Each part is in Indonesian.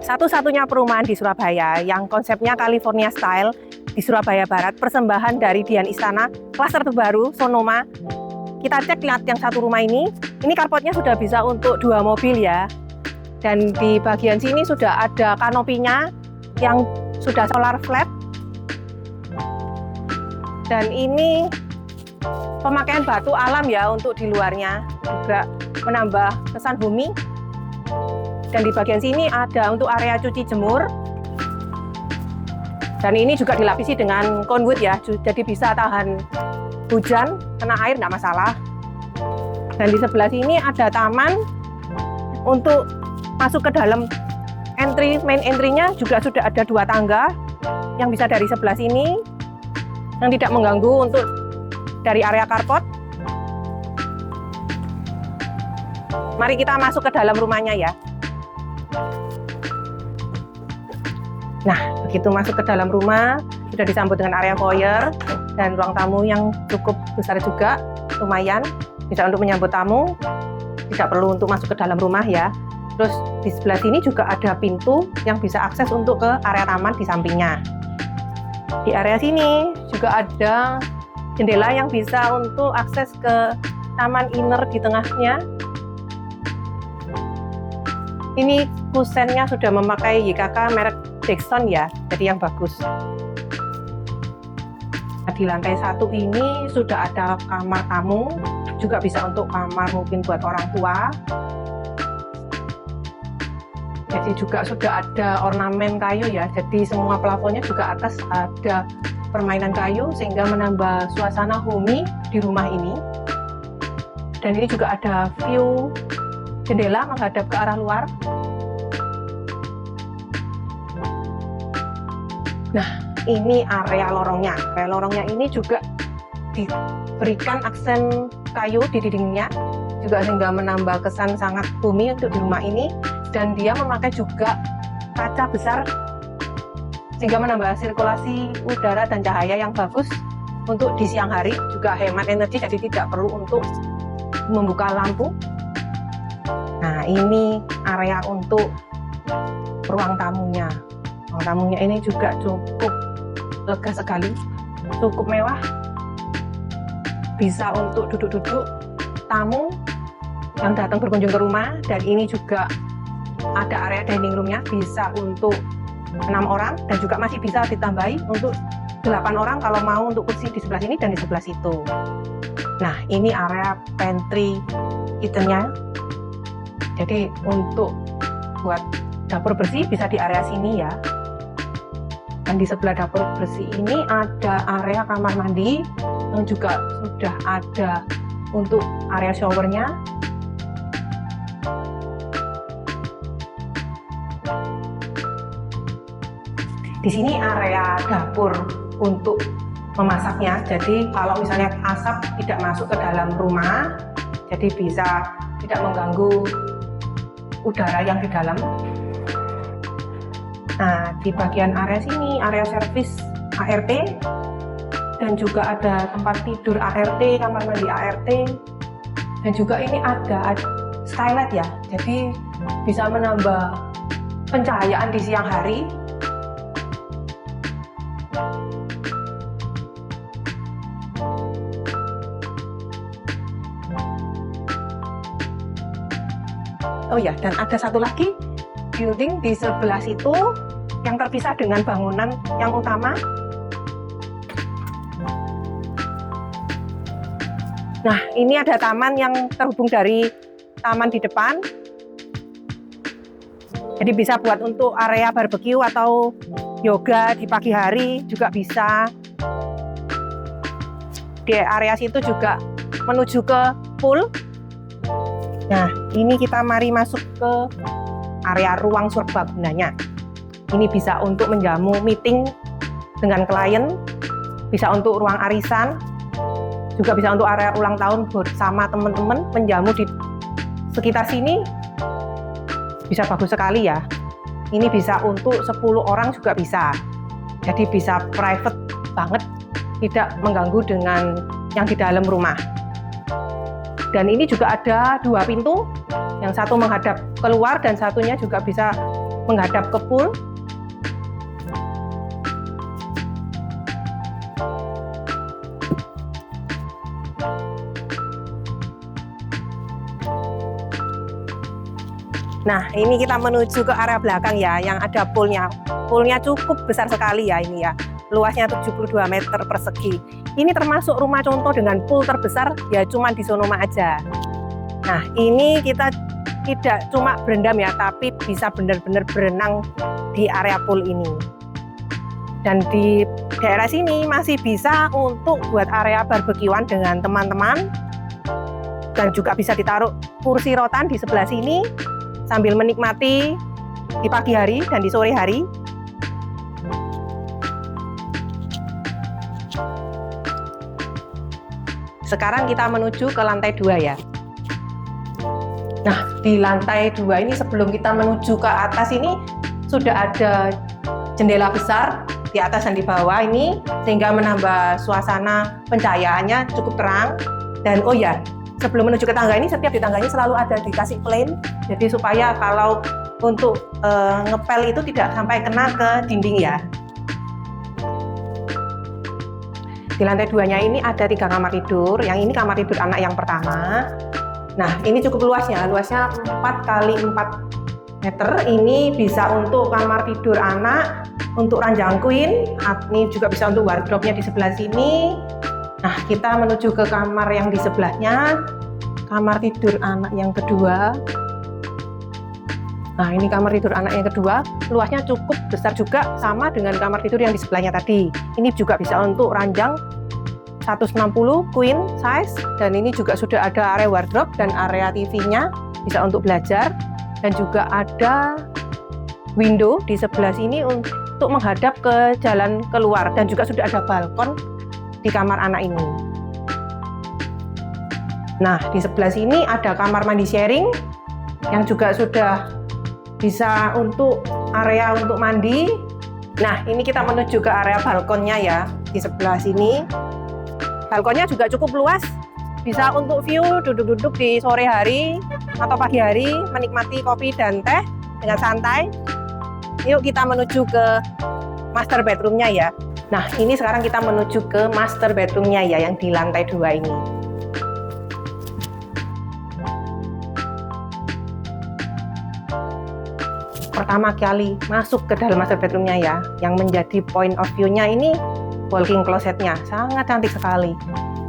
Satu-satunya perumahan di Surabaya yang konsepnya California Style di Surabaya Barat, persembahan dari Dian Istana, klaster terbaru Sonoma. Kita cek lihat yang satu rumah ini carportnya sudah bisa untuk 2 mobil ya. Dan di bagian sini sudah ada kanopinya yang sudah solar flat. Dan ini pemakaian batu alam ya untuk di luarnya, juga menambah kesan bumi. Dan di bagian sini ada untuk area cuci jemur. Dan ini juga dilapisi dengan conwood ya, jadi bisa tahan hujan, kena air nggak masalah. Dan di sebelah sini ada taman untuk masuk ke dalam main entry-nya juga sudah ada 2 tangga yang bisa dari sebelah sini, yang tidak mengganggu untuk dari area carport. Mari kita masuk ke dalam rumahnya ya. Nah, begitu masuk ke dalam rumah, sudah disambut dengan area foyer dan ruang tamu yang cukup besar juga, lumayan, bisa untuk menyambut tamu, tidak perlu untuk masuk ke dalam rumah ya. Terus di sebelah sini juga ada pintu yang bisa akses untuk ke area taman di sampingnya. Di area sini juga ada jendela yang bisa untuk akses ke taman inner di tengahnya. Ini kusennya sudah memakai YKK merek Dexton ya, jadi yang bagus. Di lantai 1 ini sudah ada kamar tamu, juga bisa untuk kamar mungkin buat orang tua. Jadi juga sudah ada ornamen kayu ya, jadi semua plafonnya juga atas ada permainan kayu sehingga menambah suasana homey di rumah ini. Dan ini juga ada view jendela menghadap ke arah luar. Nah, ini area lorongnya. Area lorongnya ini juga diberikan aksen kayu di dindingnya, juga sehingga menambah kesan sangat bumi untuk di rumah ini. Dan dia memakai juga kaca besar, sehingga menambah sirkulasi udara dan cahaya yang bagus untuk di siang hari, juga hemat energi, jadi tidak perlu untuk membuka lampu. Nah, ini area untuk ruang tamunya. Ruang tamunya ini juga cukup lega sekali, cukup mewah. Bisa untuk duduk-duduk tamu yang datang berkunjung ke rumah. Dan ini juga ada area dining roomnya, bisa untuk 6 orang dan juga masih bisa ditambahi untuk 8 orang kalau mau untuk kursi di sebelah sini dan di sebelah situ. Nah, ini area pantry kitchennya. Jadi untuk buat dapur bersih bisa di area sini ya. Dan di sebelah dapur bersih ini ada area kamar mandi yang juga sudah ada untuk area showernya. Di sini area dapur untuk memasaknya. Jadi kalau misalnya asap tidak masuk ke dalam rumah, jadi bisa tidak mengganggu udara yang di dalam. Nah, di bagian area sini, area servis ART, dan juga ada tempat tidur ART, kamar mandi ART, dan juga ini ada skylight ya, jadi bisa menambah pencahayaan di siang hari. Oh ya, dan ada satu lagi building di sebelah situ yang terpisah dengan bangunan yang utama. Nah, ini ada taman yang terhubung dari taman di depan. Jadi bisa buat untuk area barbeque atau yoga di pagi hari juga bisa. Di area situ juga menuju ke pool. Nah, ini kita mari masuk ke area ruang serbaguna-nya. Ini bisa untuk menjamu meeting dengan klien, bisa untuk ruang arisan, juga bisa untuk area ulang tahun bersama teman-teman, menjamu di sekitar sini. Bisa bagus sekali ya. Ini bisa untuk 10 orang juga bisa. Jadi bisa private banget, tidak mengganggu dengan yang di dalam rumah. Dan ini juga ada 2 pintu, yang satu menghadap keluar dan satunya juga bisa menghadap ke pool. Nah, ini kita menuju ke area belakang ya, yang ada poolnya. Poolnya cukup besar sekali ya ini ya. Luasnya 72 meter persegi. Ini termasuk rumah contoh dengan pool terbesar ya, cuma di Sonoma aja. Nah, ini kita tidak cuma berendam ya, tapi bisa benar-benar berenang di area pool ini. Dan di daerah sini masih bisa untuk buat area barbekyuan dengan teman-teman. Dan juga bisa ditaruh kursi rotan di sebelah sini sambil menikmati di pagi hari dan di sore hari. Sekarang kita menuju ke lantai 2 ya. Nah, di lantai 2 ini sebelum kita menuju ke atas ini sudah ada jendela besar di atas dan di bawah ini, sehingga menambah suasana pencahayaannya cukup terang. Dan oh ya, sebelum menuju ke tangga ini, setiap di tangganya selalu ada dikasih flame, jadi supaya kalau untuk ngepel itu tidak sampai kena ke dinding ya. Di lantai 2-nya ini ada 3 kamar tidur. Yang ini kamar tidur anak yang pertama. Nah, ini cukup luasnya 4 kali 4 meter. Ini bisa untuk kamar tidur anak, untuk ranjang queen. Ini juga bisa untuk wardrobe-nya di sebelah sini. Nah, kita menuju ke kamar yang di sebelahnya, kamar tidur anak yang kedua. Nah, ini kamar tidur anak yang kedua, luasnya cukup besar juga, sama dengan kamar tidur yang di sebelahnya tadi. Ini juga bisa untuk ranjang 160 queen size, dan ini juga sudah ada area wardrobe dan area TV-nya, bisa untuk belajar. Dan juga ada window di sebelah sini untuk menghadap ke jalan keluar, dan juga sudah ada balkon di kamar anak ini. Nah, di sebelah sini ada kamar mandi sharing yang juga sudah bisa untuk area untuk mandi. Nah, ini kita menuju ke area balkonnya ya, di sebelah sini. Balkonnya juga cukup luas, bisa untuk view duduk-duduk di sore hari atau pagi hari, menikmati kopi dan teh dengan santai. Yuk kita menuju ke master bedroomnya ya. Nah, ini sekarang kita menuju ke master bedroomnya ya, yang di lantai 2 ini. Pertama kali masuk ke dalam master bedroomnya ya, yang menjadi point of view-nya ini walk-in closet-nya, sangat cantik sekali.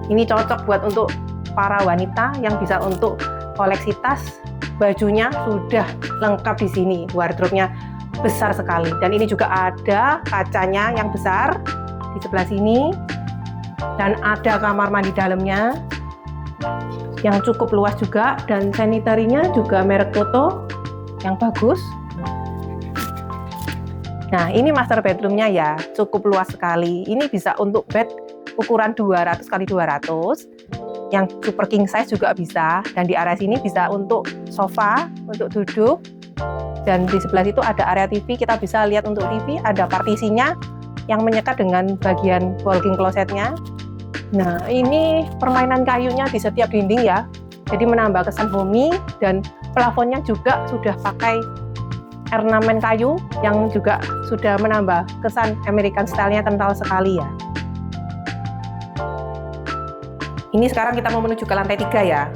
Ini cocok buat untuk para wanita yang bisa untuk koleksi tas, bajunya sudah lengkap di sini, wardrobe-nya besar sekali. Dan ini juga ada kacanya yang besar di sebelah sini, dan ada kamar mandi dalamnya yang cukup luas juga, dan sanitary-nya juga merek Toto yang bagus. Nah, ini master bedroomnya ya, cukup luas sekali. Ini bisa untuk bed ukuran 200 x 200, yang super king size juga bisa. Dan di area sini bisa untuk sofa, untuk duduk. Dan di sebelah situ ada area TV, kita bisa lihat untuk TV, ada partisinya yang menyekat dengan bagian walk-in closet-nya. Nah, ini permainan kayunya di setiap dinding ya, jadi menambah kesan homey, dan plafonnya juga sudah pakai ornamen kayu yang juga sudah menambah kesan American style-nya kental sekali ya. Ini sekarang kita mau menuju ke lantai 3 ya.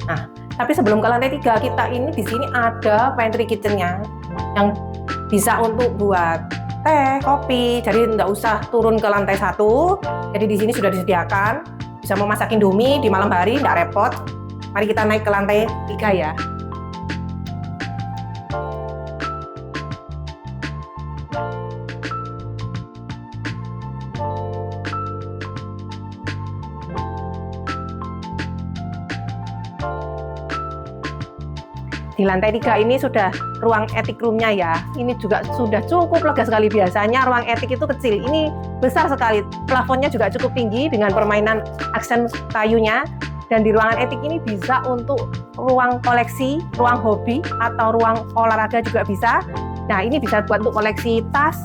Nah, tapi sebelum ke lantai 3, kita ini di sini ada pantry kitchen-nya yang bisa untuk buat teh, kopi. Jadi nggak usah turun ke lantai 1. Jadi di sini sudah disediakan, bisa memasak Indomie di malam hari, nggak repot. Mari kita naik ke lantai 3 ya. Di lantai 3 ini sudah ruang etik room-nya ya. Ini juga sudah cukup lega sekali. Biasanya ruang etik itu kecil, ini besar sekali. Plafonnya juga cukup tinggi dengan permainan aksen kayunya. Dan di ruangan etik ini bisa untuk ruang koleksi, ruang hobi, atau ruang olahraga juga bisa. Nah, ini bisa buat untuk koleksi tas,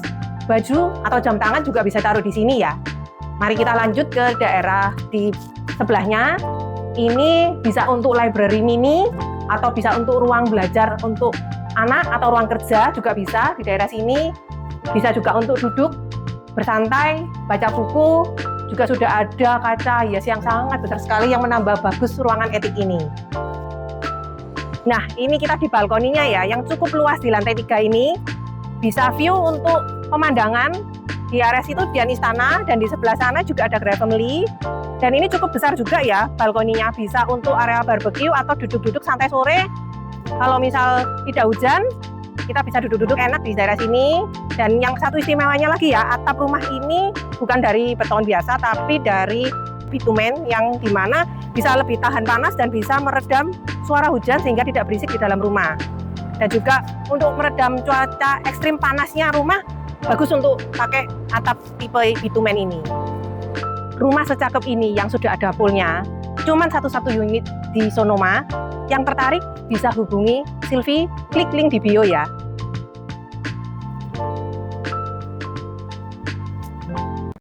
baju, atau jam tangan juga bisa taruh di sini ya. Mari kita lanjut ke daerah di sebelahnya. Ini bisa untuk library mini, atau bisa untuk ruang belajar untuk anak atau ruang kerja juga bisa di daerah sini. Bisa juga untuk duduk bersantai, baca buku. Juga sudah ada kaca hias yang sangat besar sekali yang menambah bagus ruangan etik ini. Nah, ini kita di balkoninya ya, yang cukup luas di lantai 3 ini. Bisa view untuk pemandangan. Di area situ Dian Istana, dan di sebelah sana juga ada Grand Family. Dan ini cukup besar juga ya balkoninya, bisa untuk area barbecue atau duduk-duduk santai sore. Kalau misal tidak hujan, kita bisa duduk-duduk enak di daerah sini. Dan yang satu istimewanya lagi ya, atap rumah ini bukan dari beton biasa, tapi dari bitumen yang dimana bisa lebih tahan panas dan bisa meredam suara hujan sehingga tidak berisik di dalam rumah. Dan juga untuk meredam cuaca ekstrim panasnya rumah, bagus untuk pakai atap tipe bitumen ini. Rumah secakep ini yang sudah ada poolnya, cuman satu-satu unit di Sonoma. Yang tertarik bisa hubungi Silvi, klik link di bio ya.